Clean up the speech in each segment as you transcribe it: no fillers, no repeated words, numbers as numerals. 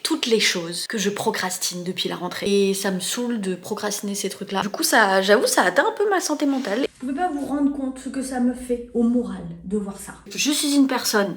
toutes les choses que je procrastine depuis la rentrée. Et ça me saoule de procrastiner ces trucs-là. Du coup, ça, j'avoue, ça atteint un peu ma santé mentale. Vous pouvez pas vous rendre compte ce que ça me fait au moral de voir ça. Je suis une personne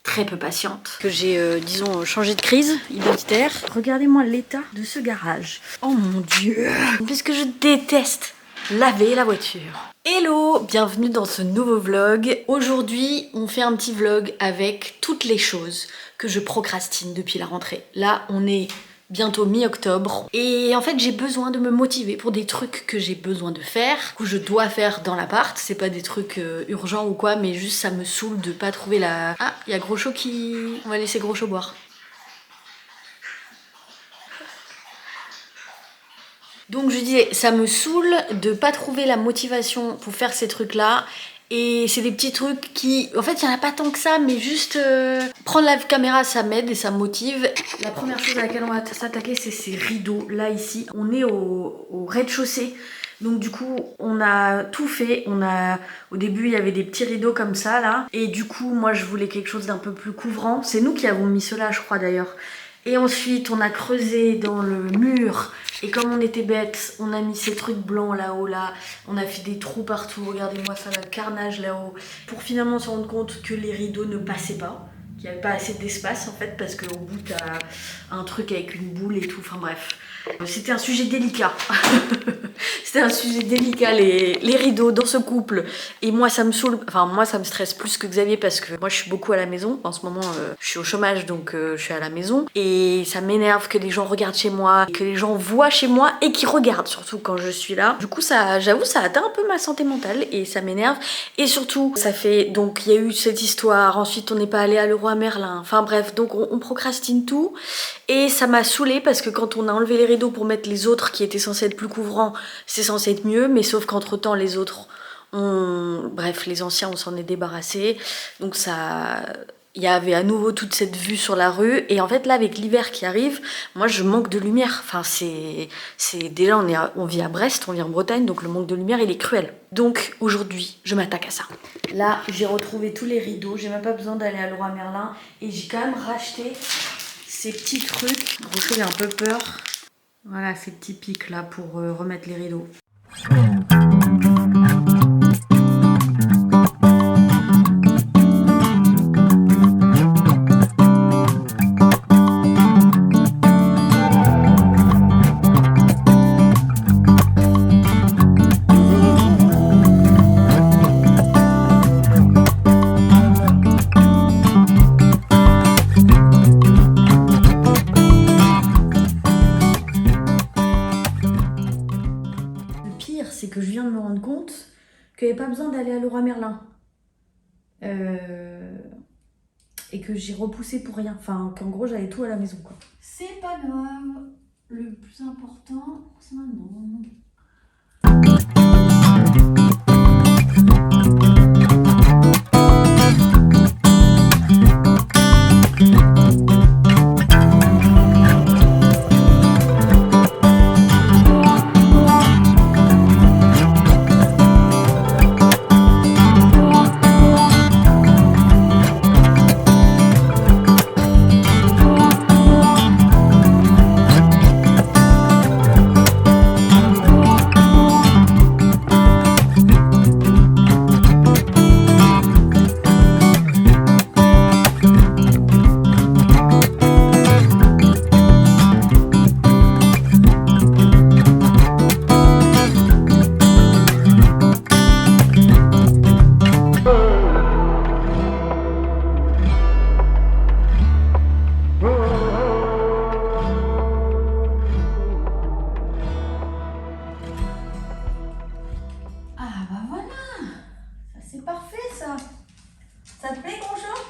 très peu patiente, que j'ai, disons, changé de crise identitaire. Regardez-moi l'état de ce garage. Oh mon Dieu, puisque je déteste laver la voiture. Hello, bienvenue dans ce nouveau vlog. Aujourd'hui, on fait un petit vlog avec toutes les choses que je procrastine depuis la rentrée. Là, on est bientôt mi-octobre et en fait j'ai besoin de me motiver pour des trucs que j'ai besoin de faire, que je dois faire dans l'appart. C'est pas des trucs urgents ou quoi, mais juste ça me saoule de pas trouver la... Ah, il y a Gros-Chaud qui... On va laisser Gros-Chaud boire. Donc je disais, ça me saoule de pas trouver la motivation pour faire ces trucs là. Et c'est des petits trucs qui... En fait, il n'y en a pas tant que ça, mais juste prendre la caméra, ça m'aide et ça me motive. La première chose à laquelle on va s'attaquer, c'est ces rideaux. Là, ici, on est au rez-de-chaussée. Donc du coup, on a tout fait. Au début, il y avait des petits rideaux comme ça, là. Et du coup, moi, je voulais quelque chose d'un peu plus couvrant. C'est nous qui avons mis cela, je crois, d'ailleurs. Et ensuite, on a creusé dans le mur. Et comme on était bêtes, on a mis ces trucs blancs là-haut, là. On a fait des trous partout. Regardez-moi ça, le carnage là-haut. Pour finalement se rendre compte que les rideaux ne passaient pas. Qu'il n'y avait pas assez d'espace, en fait. Parce qu'au bout, t'as un truc avec une boule et tout. Enfin bref. C'était un sujet délicat. C'était un sujet délicat, les rideaux dans ce couple. Et moi, ça me saoule. Enfin, moi, ça me stresse plus que Xavier parce que moi, je suis beaucoup à la maison. En ce moment, je suis au chômage, donc je suis à la maison. Et ça m'énerve que les gens regardent chez moi, que les gens voient chez moi et qu'ils regardent, surtout quand je suis là. Du coup, ça, j'avoue, ça atteint un peu ma santé mentale et ça m'énerve. Et surtout, ça fait... Donc, il y a eu cette histoire. Ensuite, on n'est pas allé à Leroy Merlin. Enfin, bref, donc on procrastine tout. Et ça m'a saoulée parce que quand on a enlevé les rideaux pour mettre les autres qui étaient censés être plus couvrants, c'est censé être mieux, mais sauf qu'entre temps les autres, bref, les anciens on s'en est débarrassé, donc ça... Il y avait à nouveau toute cette vue sur la rue et en fait là avec l'hiver qui arrive, moi je manque de lumière. Enfin c'est déjà on vit à Brest, on vit en Bretagne, donc le manque de lumière il est cruel. Donc aujourd'hui je m'attaque à ça. Là j'ai retrouvé tous les rideaux, j'ai même pas besoin d'aller à Leroy Merlin et j'ai quand même racheté ces petits trucs. Gros-Chaud, j'ai un peu peur. Voilà, ces petits pics là pour remettre les rideaux. C'est que je viens de me rendre compte qu'il n'y avait pas besoin d'aller à Leroy Merlin. Et que j'ai repoussé pour rien. Enfin, qu'en gros, j'avais tout à la maison, quoi. C'est pas grave. Le plus important, c'est maintenant. Ça te plaît, Gros-Chaud?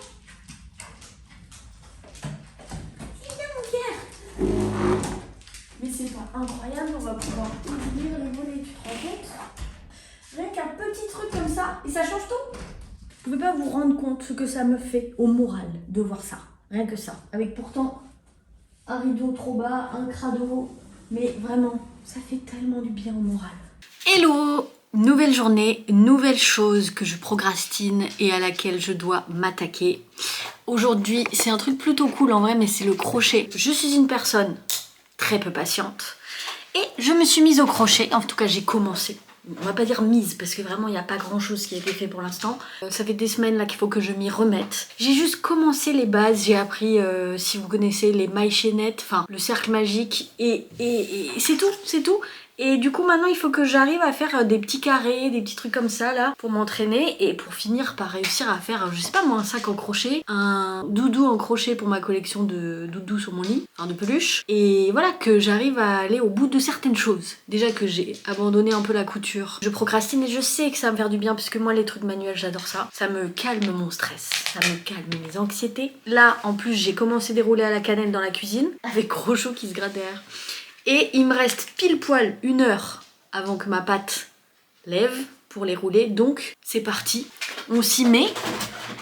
C'est bien, mon Pierre. Mais c'est pas incroyable, on va pouvoir ouvrir les volets, tu te rends compte? Rien qu'un petit truc comme ça, et ça change tout. Vous pouvez pas vous rendre compte ce que ça me fait au moral de voir ça. Rien que ça. Avec pourtant un rideau trop bas, un crado. Mais vraiment, ça fait tellement du bien au moral. Hello! Nouvelle journée, nouvelle chose que je procrastine et à laquelle je dois m'attaquer. Aujourd'hui, c'est un truc plutôt cool en vrai, mais c'est le crochet. Je suis une personne très peu patiente et je me suis mise au crochet. En tout cas, j'ai commencé. On va pas dire mise parce que vraiment il n'y a pas grand chose qui a été fait pour l'instant. Ça fait des semaines là qu'il faut que je m'y remette. J'ai juste commencé les bases, j'ai appris si vous connaissez les mailles chaînettes, enfin le cercle magique et c'est tout, c'est tout. Et du coup maintenant il faut que j'arrive à faire des petits carrés, des petits trucs comme ça là pour m'entraîner et pour finir par réussir à faire, je sais pas moi, un sac en crochet, un doudou en crochet pour ma collection de doudous sur mon lit, enfin de peluches. Et voilà, que j'arrive à aller au bout de certaines choses. Déjà que j'ai abandonné un peu la couture. Je procrastine et je sais que ça va me faire du bien parce que moi les trucs manuels j'adore ça. Ça me calme mon stress, ça me calme mes anxiétés. Là en plus j'ai commencé à dérouler à la cannelle dans la cuisine avec gros chaud qui se gratte derrière. Et il me reste pile poil 1 heure avant que ma pâte lève pour les rouler. Donc c'est parti, on s'y met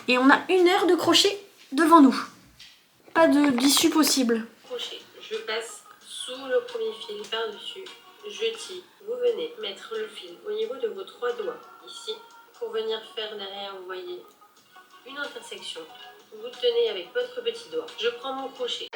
et on a 1 heure de crochet devant nous. Pas d'issue possible. Crochet, je passe sous le premier fil par-dessus, je tire. Vous venez mettre le fil au niveau de vos 3 doigts, ici, pour venir faire derrière, vous voyez, une intersection. Vous tenez avec votre petit doigt. Je prends mon crochet.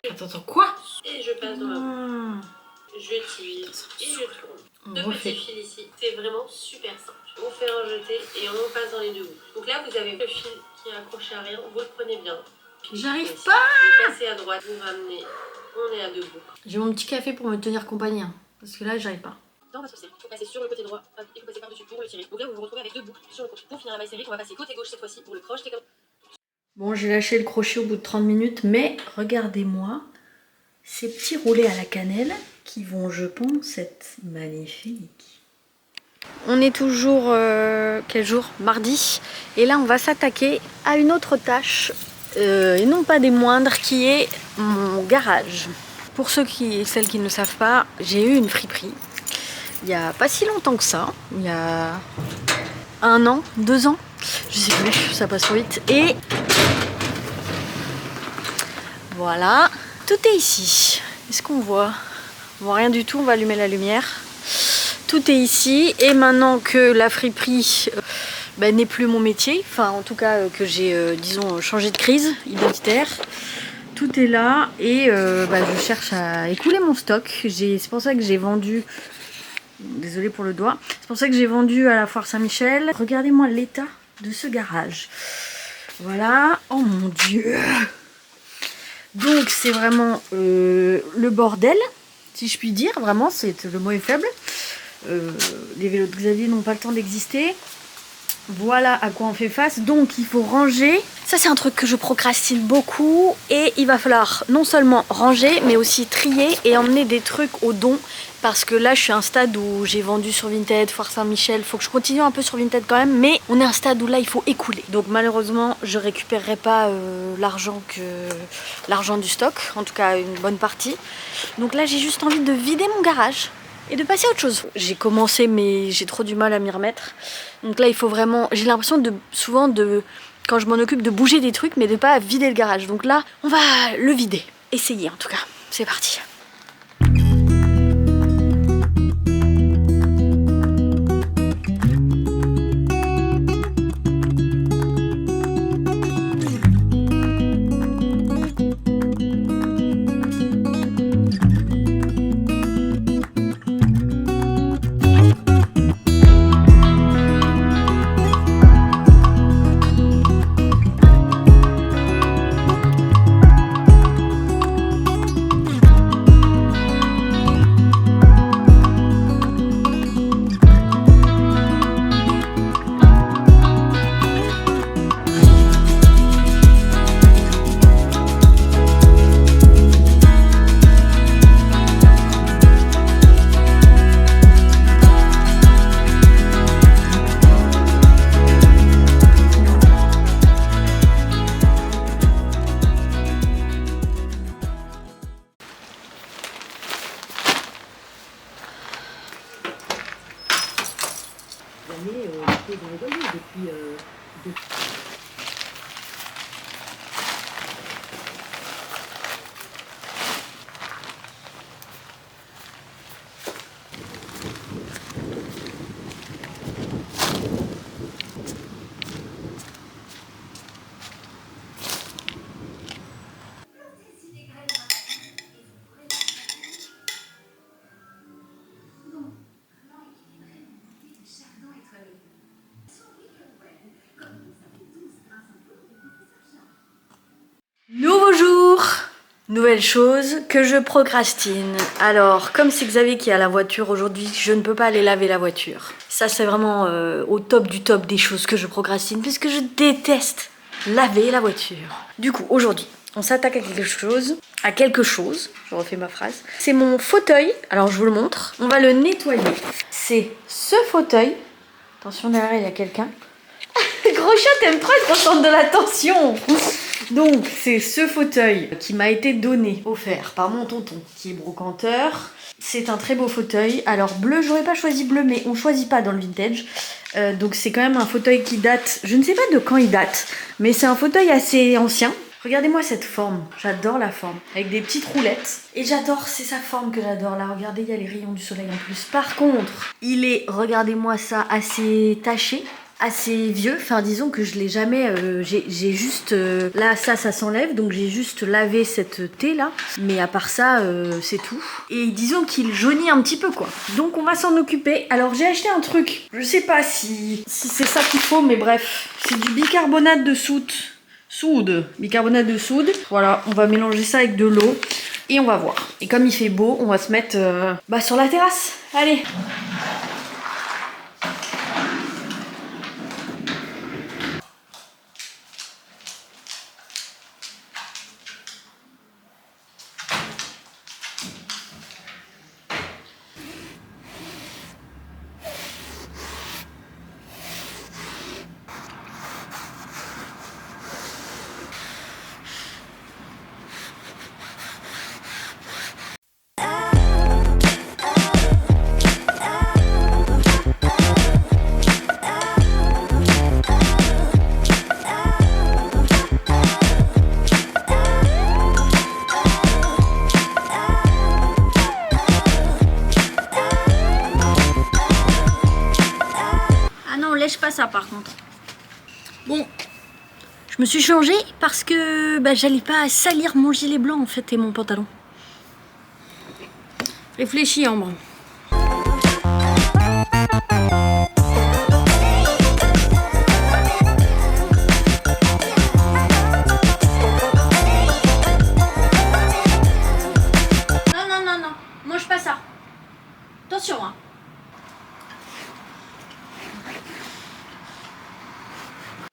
Attends, quoi? Et je passe dans ma boucle. Je tire et je tourne. 2 petits fils ici, c'est vraiment super simple. On fait un jeté et on passe dans les 2 boucles. Donc là, vous avez le fil qui est accroché à rien, vous le prenez bien. J'arrive pas! Vous passez à droite, vous ramenez, on est à 2 boucles. J'ai mon petit café pour me tenir compagnie, hein, parce que là j'arrive pas. Dans votre cercle, il faut passer sur le côté droit, il faut passer par-dessus pour le tirer. Donc là, vous vous retrouvez avec 2 boucles sur le crochet. Pour finir la maille serrée, on va passer côté gauche cette fois-ci pour le crocheter comme... Bon, j'ai lâché le crochet au bout de 30 minutes, mais regardez-moi ces petits roulés à la cannelle qui vont, je pense, être magnifiques. On est toujours, quel jour? Mardi. Et là, on va s'attaquer à une autre tâche, et non pas des moindres, qui est mon garage. Pour celles qui ne le savent pas, j'ai eu une friperie. Il n'y a pas si longtemps que ça. Il y a 1 an, 2 ans. Je sais plus, ça passe trop vite. Et voilà, tout est ici. Est-ce qu'on voit? On voit rien du tout, on va allumer la lumière. Tout est ici et maintenant que la friperie n'est plus mon métier, enfin en tout cas que j'ai disons changé de crise identitaire, tout est là et je cherche à écouler mon stock. C'est pour ça que j'ai vendu, désolée pour le doigt, c'est pour ça que j'ai vendu à la foire Saint-Michel. Regardez-moi l'état de ce garage. Voilà, oh mon dieu. Donc c'est vraiment le bordel, si je puis dire, vraiment, le mot est faible. Les vélos de Xavier n'ont pas le temps d'exister. Voilà à quoi on fait face. Donc il faut ranger. Ça c'est un truc que je procrastine beaucoup. Et il va falloir non seulement ranger, mais aussi trier et emmener des trucs au don. Parce que là je suis à un stade où j'ai vendu sur Vinted, Foire Saint-Michel. Faut que je continue un peu sur Vinted quand même. Mais on est à un stade où là il faut écouler. Donc malheureusement je récupérerai pas l'argent du stock. En tout cas une bonne partie. Donc là j'ai juste envie de vider mon garage et de passer à autre chose. J'ai commencé mais j'ai trop du mal à m'y remettre. Donc là il faut vraiment, j'ai l'impression souvent quand je m'en occupe de bouger des trucs mais de pas vider le garage. Donc là on va le vider, essayer en tout cas, c'est parti. Nouvelle chose que je procrastine. Alors, comme c'est Xavier qui a la voiture aujourd'hui, je ne peux pas aller laver la voiture. Ça, c'est vraiment au top du top des choses que je procrastine, puisque je déteste laver la voiture. Du coup, aujourd'hui, on s'attaque à quelque chose, je refais ma phrase. C'est mon fauteuil, alors je vous le montre. On va le nettoyer. C'est ce fauteuil. Attention, derrière, il y a quelqu'un. Gros chat, t'aimes trop être contente de l'attention. Donc, c'est ce fauteuil qui m'a été donné, offert par mon tonton, qui est brocanteur. C'est un très beau fauteuil. Alors, bleu, j'aurais pas choisi bleu, mais on choisit pas dans le vintage. Donc, c'est quand même un fauteuil qui date, je ne sais pas de quand il date, mais c'est un fauteuil assez ancien. Regardez-moi cette forme, j'adore la forme, avec des petites roulettes. Et j'adore, c'est sa forme que j'adore. Là, regardez, il y a les rayons du soleil en plus. Par contre, il est, regardez-moi ça, assez taché. Assez vieux, enfin disons que je l'ai jamais, j'ai juste, là ça s'enlève, donc j'ai juste lavé cette thé là, mais à part ça c'est tout. Et disons qu'il jaunit un petit peu quoi, donc on va s'en occuper. Alors j'ai acheté un truc, je sais pas si c'est ça qu'il faut, mais bref, c'est du bicarbonate de soude, bicarbonate de soude, voilà, on va mélanger ça avec de l'eau et on va voir. Et comme il fait beau, on va se mettre sur la terrasse, allez. Lèche pas ça par contre. Bon, je me suis changée parce que j'allais pas salir mon gilet blanc en fait et mon pantalon. Réfléchis Ambre. Non, mange pas ça. Attention hein.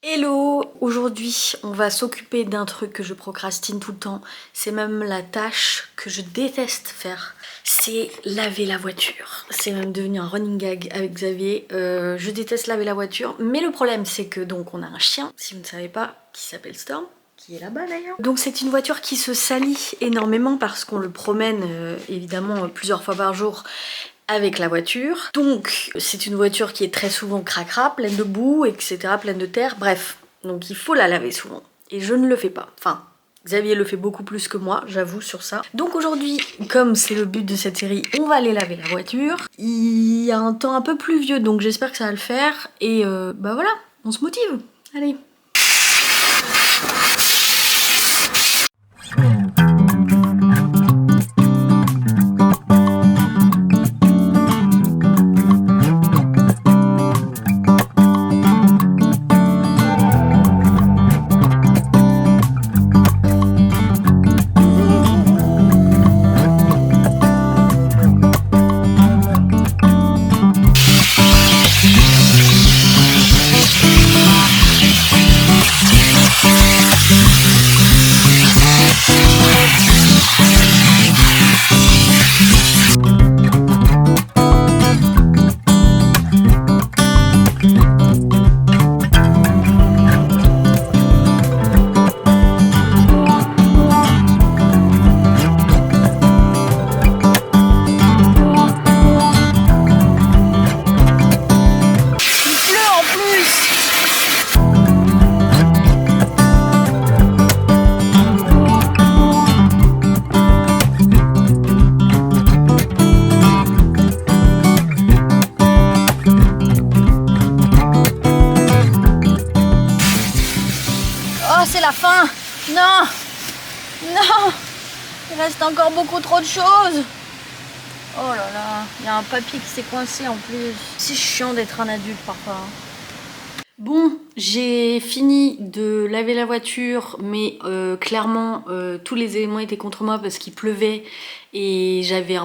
Hello! Aujourd'hui, on va s'occuper d'un truc que je procrastine tout le temps. C'est même la tâche que je déteste faire. C'est laver la voiture. C'est même devenu un running gag avec Xavier. Je déteste laver la voiture. Mais le problème, c'est que donc on a un chien, si vous ne savez pas, qui s'appelle Storm. Qui est là-bas d'ailleurs. Donc c'est une voiture qui se salit énormément parce qu'on le promène évidemment plusieurs fois par jour avec la voiture. Donc c'est une voiture qui est très souvent cracra, pleine de boue, etc., pleine de terre, bref. Donc il faut la laver souvent. Et je ne le fais pas. Enfin, Xavier le fait beaucoup plus que moi, j'avoue sur ça. Donc aujourd'hui, comme c'est le but de cette série, on va aller laver la voiture. Il y a un temps un peu pluvieux, donc j'espère que ça va le faire. Et voilà, on se motive. Allez. C'est la fin. Non, il reste encore beaucoup trop de choses. Oh là là, il y a un papier qui s'est coincé en plus. C'est chiant d'être un adulte parfois. Bon, J'ai fini de laver la voiture, mais clairement tous les éléments étaient contre moi parce qu'il pleuvait et j'avais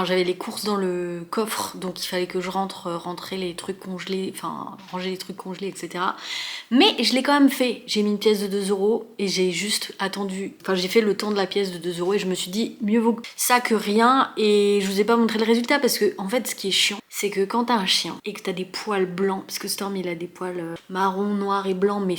j'avais les courses dans le coffre, donc il fallait que je rentrer les trucs congelés, enfin ranger les trucs congelés, etc. Mais je l'ai quand même fait. J'ai mis une pièce de 2 € et j'ai juste attendu. Enfin, j'ai fait le temps de la pièce de 2 € et je me suis dit mieux vaut ça que rien. Et je vous ai pas montré le résultat parce que en fait, ce qui est chiant, c'est que quand t'as un chien et que t'as des poils blancs, parce que Storm il a des poils marron, noir et blanc, mais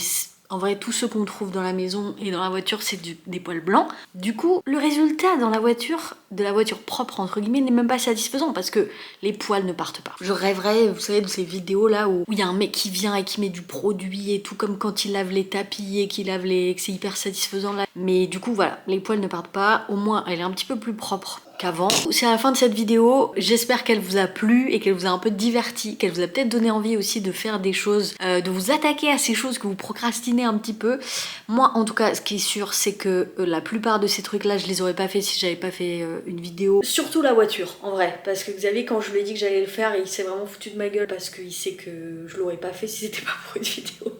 en vrai, tous ceux qu'on trouve dans la maison et dans la voiture, c'est des poils blancs. Du coup, le résultat dans la voiture, de la voiture propre, entre guillemets, n'est même pas satisfaisant parce que les poils ne partent pas. Je rêverais, vous savez, de ces vidéos là où il y a un mec qui vient et qui met du produit et tout, comme quand il lave les tapis et qu'il lave les... que c'est hyper satisfaisant là. Mais du coup, voilà, les poils ne partent pas. Au moins, elle est un petit peu plus propre qu'avant. C'est à la fin de cette vidéo, j'espère qu'elle vous a plu et qu'elle vous a un peu diverti, qu'elle vous a peut-être donné envie aussi de faire des choses, de vous attaquer à ces choses que vous procrastinez un petit peu. Moi en tout cas, ce qui est sûr, c'est que la plupart de ces trucs là, je les aurais pas fait si j'avais pas fait une vidéo. Surtout la voiture, en vrai, parce que Xavier, quand je lui ai dit que j'allais le faire, il s'est vraiment foutu de ma gueule parce qu'il sait que je l'aurais pas fait si c'était pas pour une vidéo.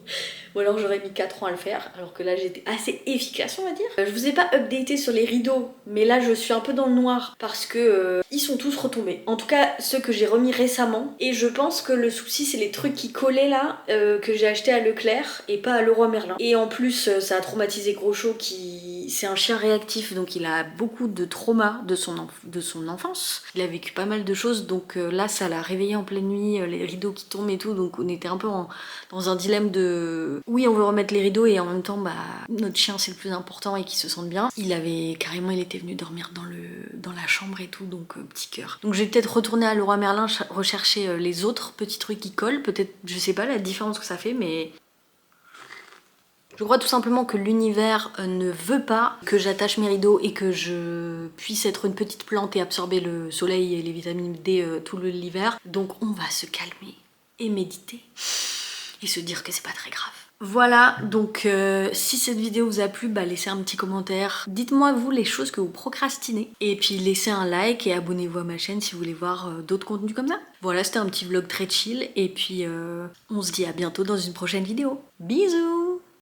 Ou alors j'aurais mis 4 ans à le faire, alors que là j'étais assez efficace, on va dire. Je vous ai pas updaté sur les rideaux, mais là je suis un peu dans le noir parce que ils sont tous retombés. En tout cas, ceux que j'ai remis récemment. Et je pense que le souci, c'est les trucs qui collaient là, que j'ai acheté à Leclerc et pas à Leroy Merlin. Et en plus, ça a traumatisé Grocho qui... C'est un chien réactif, donc il a beaucoup de traumas de son enfance. Il a vécu pas mal de choses, donc là ça l'a réveillé en pleine nuit, les rideaux qui tombent et tout, donc on était un peu dans un dilemme de... Oui, on veut remettre les rideaux et en même temps, bah, notre chien c'est le plus important et qu'il se sente bien. Il était venu dormir dans la chambre et tout, donc petit cœur. Donc je vais peut-être retourner à Leroy Merlin rechercher les autres petits trucs qui collent, peut-être, je sais pas la différence que ça fait, mais... Je crois tout simplement que l'univers ne veut pas que j'attache mes rideaux et que je puisse être une petite plante et absorber le soleil et les vitamines D tout l'hiver. Donc on va se calmer et méditer et se dire que c'est pas très grave. Voilà, donc si cette vidéo vous a plu, bah laissez un petit commentaire. Dites-moi vous les choses que vous procrastinez. Et puis laissez un like et abonnez-vous à ma chaîne si vous voulez voir d'autres contenus comme ça. Voilà, c'était un petit vlog très chill. Et puis on se dit à bientôt dans une prochaine vidéo. Bisous!